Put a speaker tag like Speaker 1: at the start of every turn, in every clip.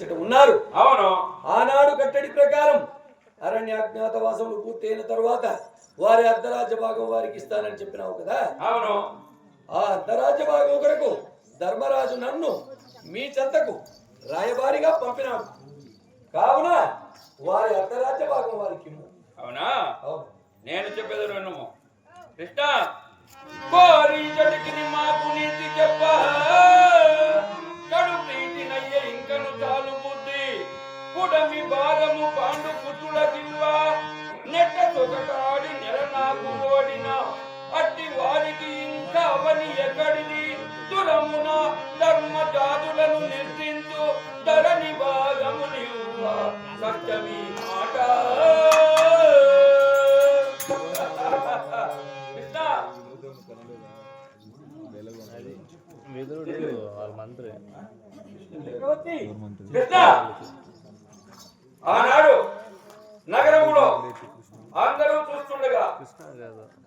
Speaker 1: అచ్చట ఉన్నారు.
Speaker 2: అవును.
Speaker 1: ఆనాడు కట్టడి ప్రకారం అరణ్యాజ్ఞాతవాసములు పూర్తయిన తరువాత వారి అర్ధరాజ్య భాగం వారికి ఇస్తానని చెప్పినావు కదా.
Speaker 2: అవును.
Speaker 1: ఆ అర్ధరాజ్య భాగం కొరకు ధర్మరాజు నన్ను మీ చెంతకు రాయబారిగా పంపినాడు. కావున వారి అర్ధరాజ్య భాగం వారికి.
Speaker 2: అవునా?
Speaker 1: అవును.
Speaker 2: నేను చెప్పేది వినుము కృష్ణ. కోరి జడికి మాకు నీతి చెప్ప కడు ప్రీతి నయ్య ఇంకను చాలు బుద్ధి పుడమి భాగము పాండు పుత్రుల దివ్వ నెట్ట సొగటాడి నెల నాకు ఓడిన అట్టి వారికి ఇంకా అవని ఎక్కడిది దురమున ధర్మ జాతులను నిర్దించు ధరణి భాగము నివ్వ సత్యమీ మాట. ఆనాడు నగరంలో అందరూ చూస్తుండగా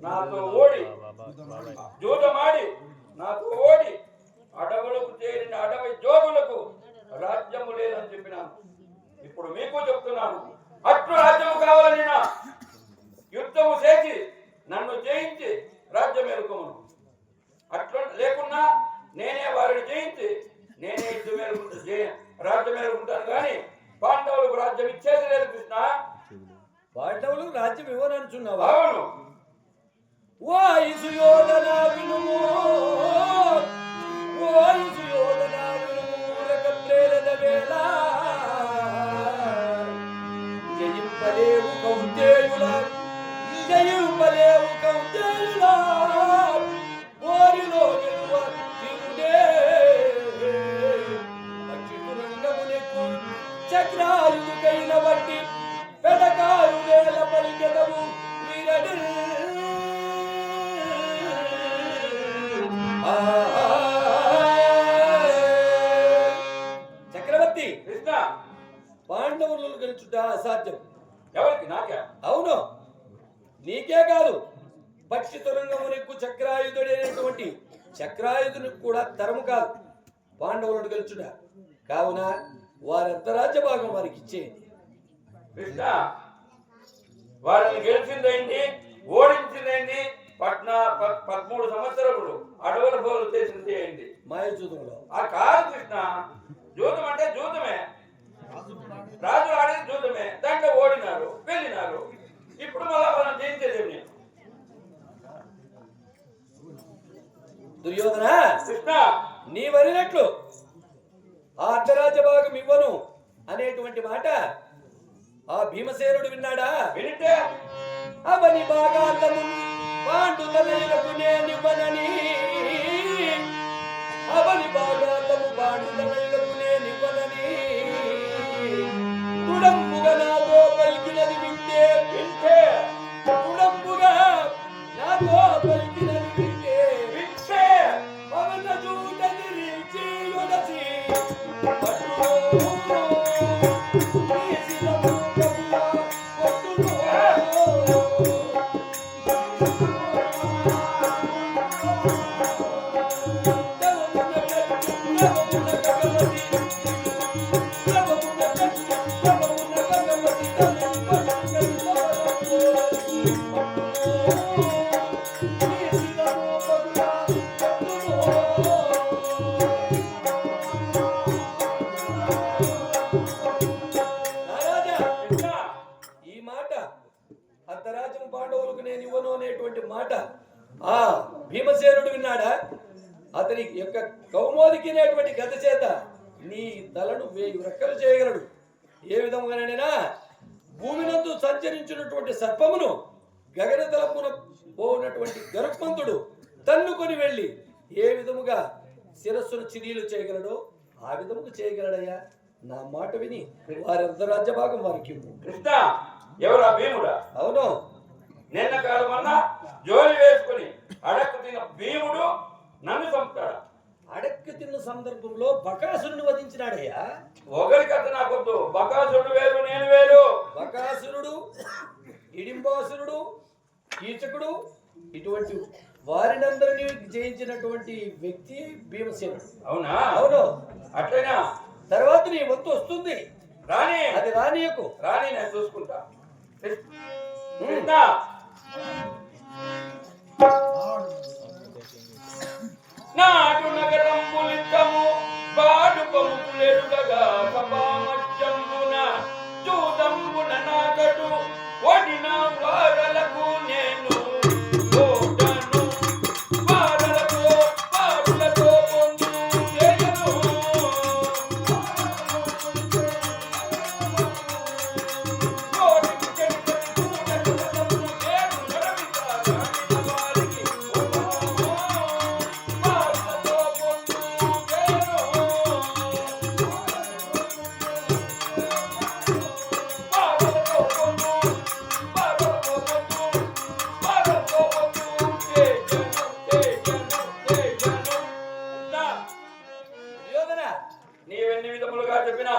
Speaker 2: నాతో ఓడి జూదమాడి నాతో ఓడి అడవులకు చేరిన అడవి జోగులకు రాజ్యము లేదని చెప్పినాను. ఇప్పుడు మీకు చెప్తున్నాను, అట్లు రాజ్యము కావాలని యుద్ధము చేసి నన్ను జయించి రాజ్యం ఎలుకోమను. అట్లా లేకున్నా నేనే వారిని జయించి నేనే రాజ్యం ఎలుకుంటాను. కానీ పాండవులకు రాజ్యం ఇచ్చేది లేదు కృష్ణ.
Speaker 1: పాండవులకు రాజ్యం ఇవ్వనంటున్నావా?
Speaker 2: అవును.
Speaker 1: వాయుసు యోధన వినుము, వాయుసు యోధన వినుము, రక ప్రేరణ వేళ జయింపలేవు కౌంతేయుల, జయింపలేవు కౌంతేయుల వారిలో గెలువ తిరుడే పక్షితురంగమునకు చక్రాయుకైన బట్టి పెదకారు నేల పలికెదవు వీరడి. చక్రవర్తి
Speaker 2: కృష్ణ,
Speaker 1: పాండవులను గెలుచుట అసాధ్యం.
Speaker 2: ఎవరికి? నాకే?
Speaker 1: అవును, నీకే కాదు, పక్షి తురంగమునకు చక్రాయుధుడైనటువంటి చక్రాయుధునికి కూడా తరము కాదు పాండవులను గెలుచుట. కావున వారి అంతరాజ్య భాగం వారికి ఇచ్చేయండి.
Speaker 2: కృష్ణ, వారిని గెలిచిందైంది, ఓడించిందైంది, 13 సంవత్సరములు అడవుల పోలు చేసింది అయింది
Speaker 1: మాయ జూదంలో.
Speaker 2: ఆ కాదు కృష్ణ, జూదం అంటే జూదమే, రాజులు ఆడేది జూదమే, దాంట్లో ఓడినారు, వెళ్ళినారు. ఇప్పుడు మళ్ళా మనం జయించేదేమి?
Speaker 1: దుర్యోధన
Speaker 2: కృష్ణ,
Speaker 1: నీ వరినట్లు ఆ అర్ధరాజ్య భాగం ఇవ్వను అనేటువంటి మాట ఆ భీమసేనుడు విన్నాడా?
Speaker 2: వినితే
Speaker 1: అవని భాగాంతము పాండుతనయులకు నేనివ్వనని, అవని భాగాంతము పాండుతనయులకు నేనివ్వనని కుడంబుగా నాతో పలికినది వింటే,
Speaker 2: వింటే
Speaker 1: కుడంబుగా నాతో పలికినది వింటే,
Speaker 2: వింటే
Speaker 1: పవన చూట తిరిచి యొడసి మాట ఆ భీమసేనుడు విన్నాడా? అతని యొక్క కౌమోదికినేటువంటి గద చేత నీ తలను 1000 రెక్కలు చేయగలడు. ఏ విధముగానైనా భూమినందు సంచరించినటువంటి సర్పమును గగన తలపున పోనటువంటి గరుత్మంతుడు తన్నుకొని వెళ్ళి ఏ విధముగా శిరస్సును చిరీలు చేయగలడో ఆ విధముగా చేయగలడయ్యా. నా మాట విని వారి అర్ధరాజ్య భాగం వారికి.
Speaker 2: కృష్ణ, ఎవరా భీముడా?
Speaker 1: అవును,
Speaker 2: నిన్న కాలమన్నా జోలి వేసుకుని అడక్కు తిన్న భీముడు నన్ను చంపుతాడా?
Speaker 1: అడక్కు తిన్న సందర్భంలో బకాసురుని వధించినాడయ్యా.
Speaker 2: ఒకరి కథ నాకొద్దు. బకాసురుడు వేరు, నేను వేరు.
Speaker 1: బకాసురుడు, హిడింబాసురుడు, కీచకుడు, ఇటువంటి వారినందరినీ జయించినటువంటి వ్యక్తి భీమసేనుడు.
Speaker 2: అవునా?
Speaker 1: అవును.
Speaker 2: అట్లయినా
Speaker 1: తర్వాత నీ వంతు వస్తుంది.
Speaker 2: రాణి
Speaker 1: అది రానియకు.
Speaker 2: రాణి నేను చూసుకుంటా. కృష్ణ నాటు నగరంబులిత్తము బాడుపము కులెరుగగా సభామధ్యంబున చూదంబున నాగడు వడిన వారలకు నేను ఓటను వారలతో వారులతో పొందు చేయను
Speaker 1: దుర్యోధన,
Speaker 2: నీవెన్ని విధములుగా చెప్పిన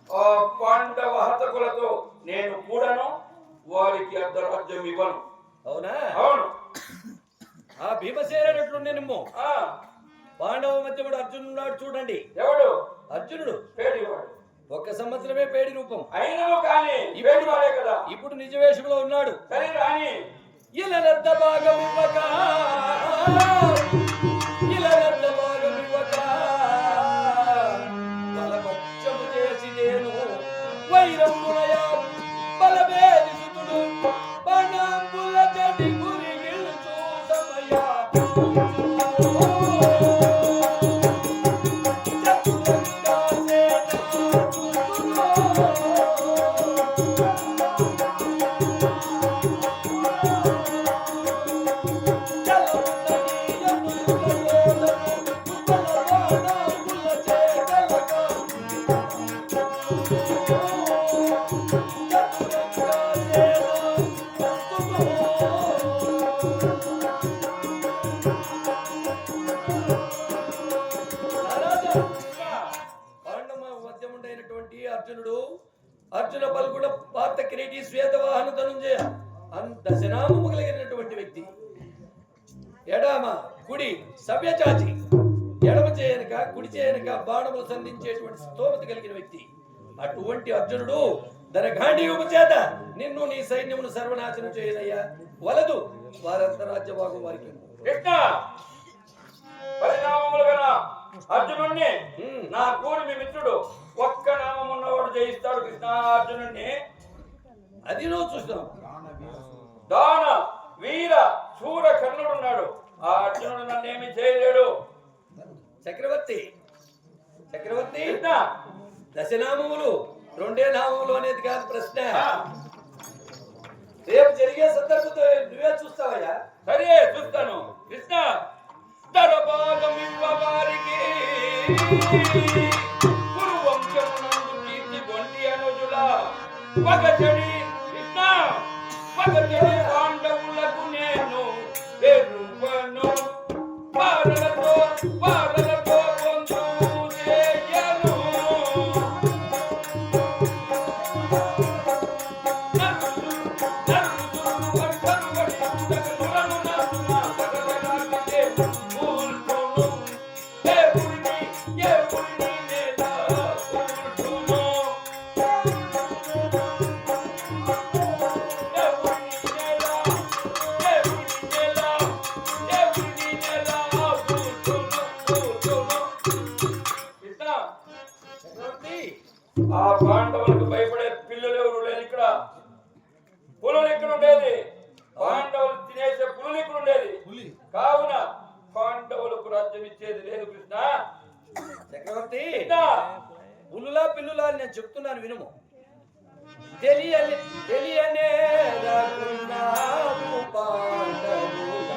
Speaker 2: ఆ పాండవ హతకులతో నేను కూడాను వారికి అర్ధరాజ్యం ఇవ్వను.
Speaker 1: అవునా?
Speaker 2: అవును.
Speaker 1: ఆ భీమసేనుడు నిమ్ము
Speaker 2: ఆ
Speaker 1: పాండవ మధ్యముడు అర్జునుడు చూడండి.
Speaker 2: ఎవడు?
Speaker 1: అర్జునుడు
Speaker 2: పేడివాడు.
Speaker 1: 1 సంవత్సరమే పేడి రూపం.
Speaker 2: అయినను కానీ పేడివాడే కదా.
Speaker 1: ఇప్పుడు నిజ వేషంలో ఉన్నాడు.
Speaker 2: సరే రాణి
Speaker 1: ఇలరద్ద భాగం ఇవ్వక, ఇలరద్ద భాగం ఇవ్వక, బలపక్షము చేసి నేను వైరమునయ బలమేది సుతుడు బాణంబుల చెడి గురి నిల్చు సమయ అర్జునుడు, అర్జున పల్గుణ పాత కిరీటి శ్వేతవాహన ధనుంజయ దశనామము కలిగినటువంటి వ్యక్తి. ఎడమ కుడి సవ్యచాచి, ఎడమ చేయనక కుడి చేయనక బాణములు సంధించేటువంటి స్తోమత కలిగిన వ్యక్తి. అటువంటి అర్జునుడు తన గాంధీయము చేత నిన్ను నీ సైన్యమును సర్వనాశనం చేయనయ్యా. వలదు, వారంతరాజ్య భాగం వారికి.
Speaker 2: కృష్ణ పరిణామములుగా అర్జునుణ్ణి నా కూడిమి మిత్రుడు ఒక్క నామం ఉన్నవాడు జయిస్తాడు. కృష్ణ అర్జునుణ్ణి
Speaker 1: అది నువ్వు చూస్తున్నావు.
Speaker 2: దాన వీర శూర కర్ణుడున్నాడు. ఆ అర్జునుడు నన్నేమి చేయలేడు.
Speaker 1: చక్రవర్తి, చక్రవర్తి
Speaker 2: కృష్ణ
Speaker 1: దశనామములు 2 నామములు అనేది కాదు ప్రశ్న. రేపు జరిగే సందర్భంతో నువ్వే చూస్తావయ్యా.
Speaker 2: సరే చూస్తాను. కృష్ణ దళభాగం ఇవ్వవారికి కురువంశమునందు కీర్తి గొంటి అనుజుల పగచడి. కృష్ణ పగచడి పాండవులకు నేను ఎరువను వారలతో వారలతో పొందు చేయను. ఆ పాండవులకు భయపడే పిల్లలు ఎవరు లేరు ఇక్కడ. పులులు ఇక్కడ ఉండేది. పాండవులు తినేసే పులులు ఇక్కడ ఉండేది. కావున పాండవులకు రాజ్యం ఇచ్చేది లేదు. కృష్ణ
Speaker 1: చక్రవర్తి
Speaker 2: కృష్ణ
Speaker 1: పులులా పిల్లులా అని నేను చెప్తున్నాను, వినుము. తెలియనే రఘునాథు పాండవుల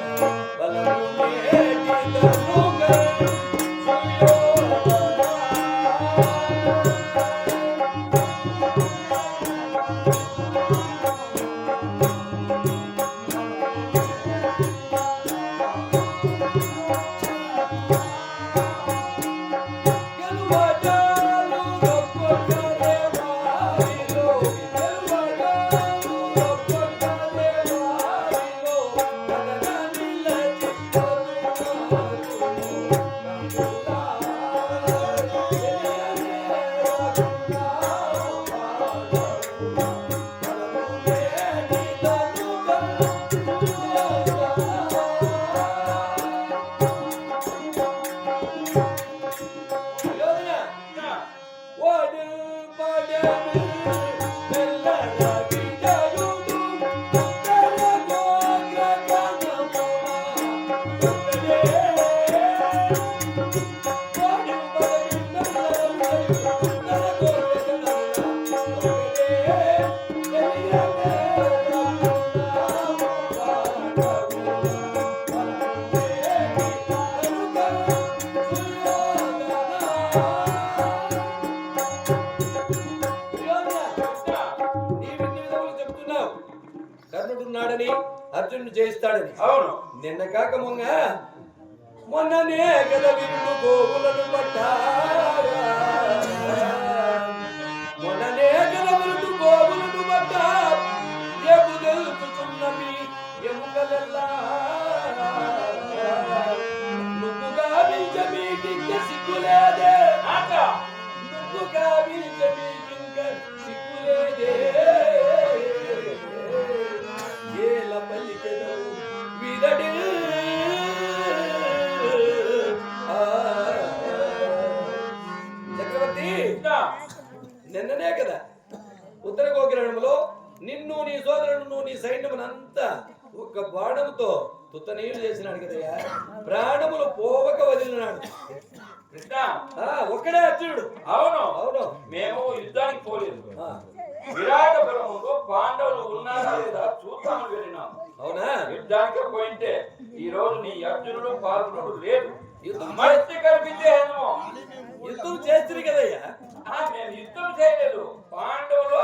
Speaker 1: బలమునేటి ధనుగా చేస్తాడని అర్జునుడు చేయిస్తాడని.
Speaker 2: అవును.
Speaker 1: నిన్న కాక మొన్ననే కదా విరుడు గోవులను పట్టారా, మొన్ననే కదా విరుడు గోవులను పట్టా ఎము తెలుపుతున్నవి ఎముకలెల్లా నువ్వుగా విజమీకింక సిగ్గులేదే, నువ్వుగా విజమీకింక సిగ్గులేదే, ఏల పల్లికెదవు విరడి చక్రవర్తి. నిన్ననే కదా ఉత్తర గోకిరణంలో నిన్ను నీ సోదరులను నీ సైన్యమునంతా ఒక బాణముతో తుత్తనీయులు చేసినాడు కదయ్యా, ప్రాణములు పోవక వదిలినాడు.
Speaker 2: కృష్ణ
Speaker 1: ఒక్కడే అర్జునుడు.
Speaker 2: అవును
Speaker 1: అవును.
Speaker 2: మేము యుద్ధానికి పోలేదు. విరాటపురములో పాండవులు ఉన్నారా లేదా చూద్దామని వెళ్ళినాం.
Speaker 1: అవునా?
Speaker 2: యుద్ధానికి పోయింటే ఈ రోజు నీ అర్జునుడు పాల్గొనడు లేదు. మట్టి కల్పితే
Speaker 1: యుద్ధం చేస్తుంది కదయ్యా.
Speaker 2: మేము యుద్ధం చేయలేదు. పాండవులు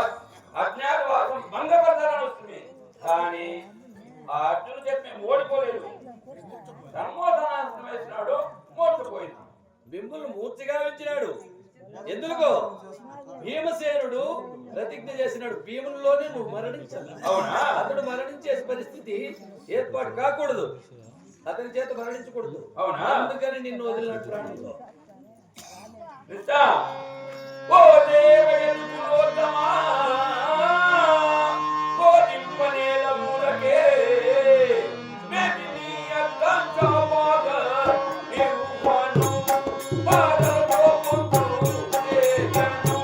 Speaker 2: అజ్ఞాతవాసం భంగపడతారని వస్తుంది. కానీ ఆ అర్జును చేతి మేము ఓడిపోలేదు. ధర్మోధనాస్త్రం వేసినాడు, మోసపోయింది.
Speaker 1: బింబులు మూర్తిగా ఉంచినాడు. ఎందుకో భీమసేనుడు ప్రతిజ్ఞ చేసినాడు, భీమునిలోనే నువ్వు మరణించాలి. అతడు మరణించే పరిస్థితి ఏర్పాటు కాకూడదు, అతని చేత మరణించకూడదు. అందుకని నిన్ను వదిలినట్టు ప్రాణంలో.
Speaker 2: ఓ దేవయత్పురోత్తమా, ఓ దింపనేల మూలకే మెదిని అద్దంచమాగ నిరువను పాదతో పొందురు దేవను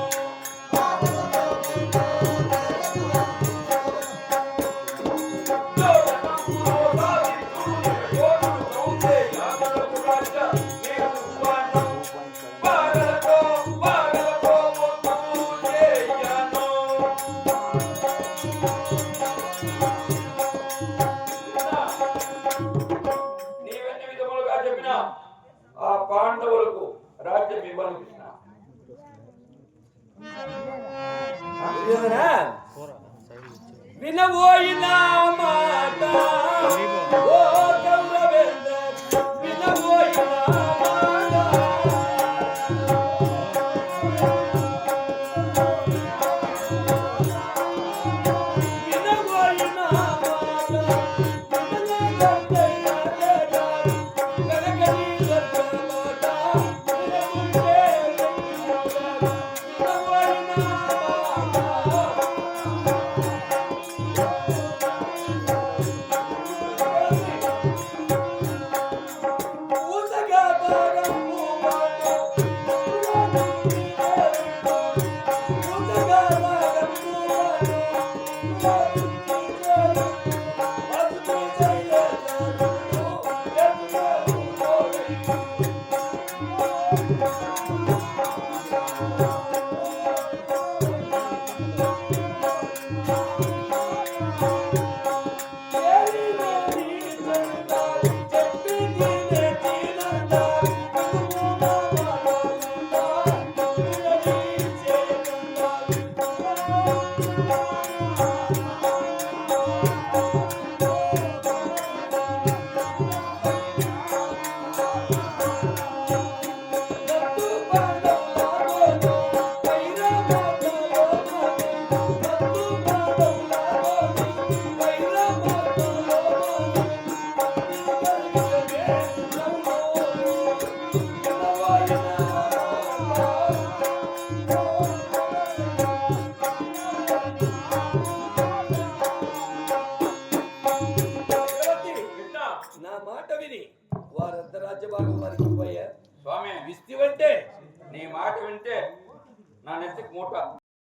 Speaker 2: జోడనములో సాధితురు యోధుడు కౌంటే యాదలకు రాజ నిరువను పాదతో పొందురు దేయను. నీవెన్ని విధములుగా చెప్పినా ఆ పాండవులకు రాజ్యం ఇవ్వను కృష్ణ.
Speaker 1: వినబోయిన మాట ఓ కౌరవేంద్ర, వినబోయిన మాట వినబోయిన మాట కనకని మాట వినబోయిన
Speaker 2: స్వామి
Speaker 1: విస్తివంటే
Speaker 2: నీ మాట వింటే నా నెత్తికి మూట